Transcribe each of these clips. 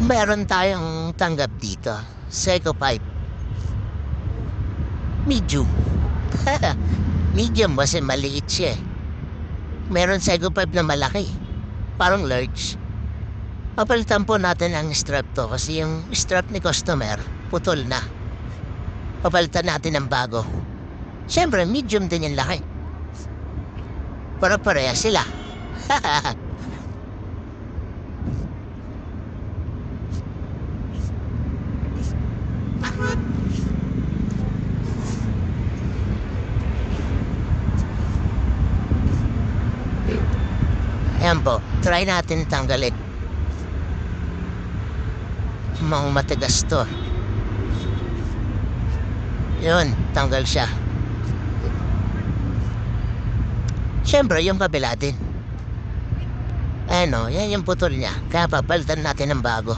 Meron tayong tanggap dito. Seco pipe. Medium. Medium kasi maliit siya eh. Meron Seco pipe na malaki. Parang large. Papalitan po natin ang strap to kasi yung strap ni customer putol na. Papalitan natin ng bago. Siyempre, medium din yung laki. Para pareha sila. Ayan po, try natin tanggalin. Mukhang matigas to. Yun, tanggal siya. Siyempre, yung kabila din. Ano, yan yung putol niya. Kaya papalitan natin ng bago.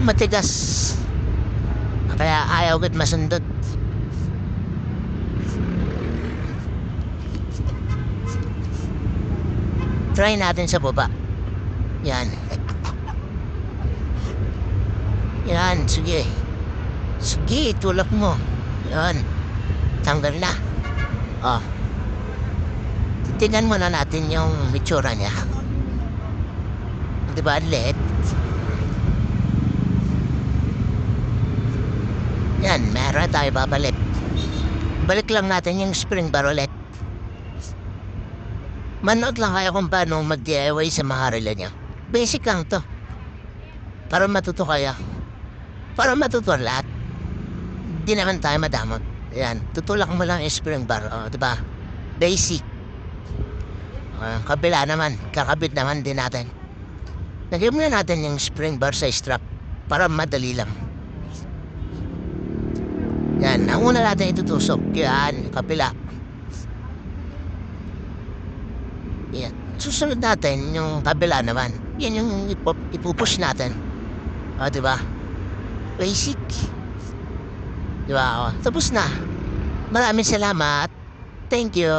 Matigas. Kaya ayaw agad masundot. Try natin sa baba. Yan. Yan, sige. Sige, tulak mo. Yan. Tanggal na. Oh. Tingnan muna natin yung itsura niya. Diba, let? Yan, meron tayo babalik. Balik lang natin yung spring bar ulit. Manood lang kayo kung paano mag-DIY sa maharila niya. Basic lang to. Para matuto kayo. Para matuto lahat. Hindi naman tayo madamot. Yan, tutulak mo lang yung spring bar. O, diba? Basic. Kabila naman, kakabit naman din natin. Lagyan muna natin yung spring bar sa strap. Para madali lang. Yan, ang una natin itutusok. Yan, kapila. Yan. Susunod natin yung kabila naman. Yan yung ipupush natin. O, diba? Basic. Diba? O, tapos na. Maraming salamat. Thank you.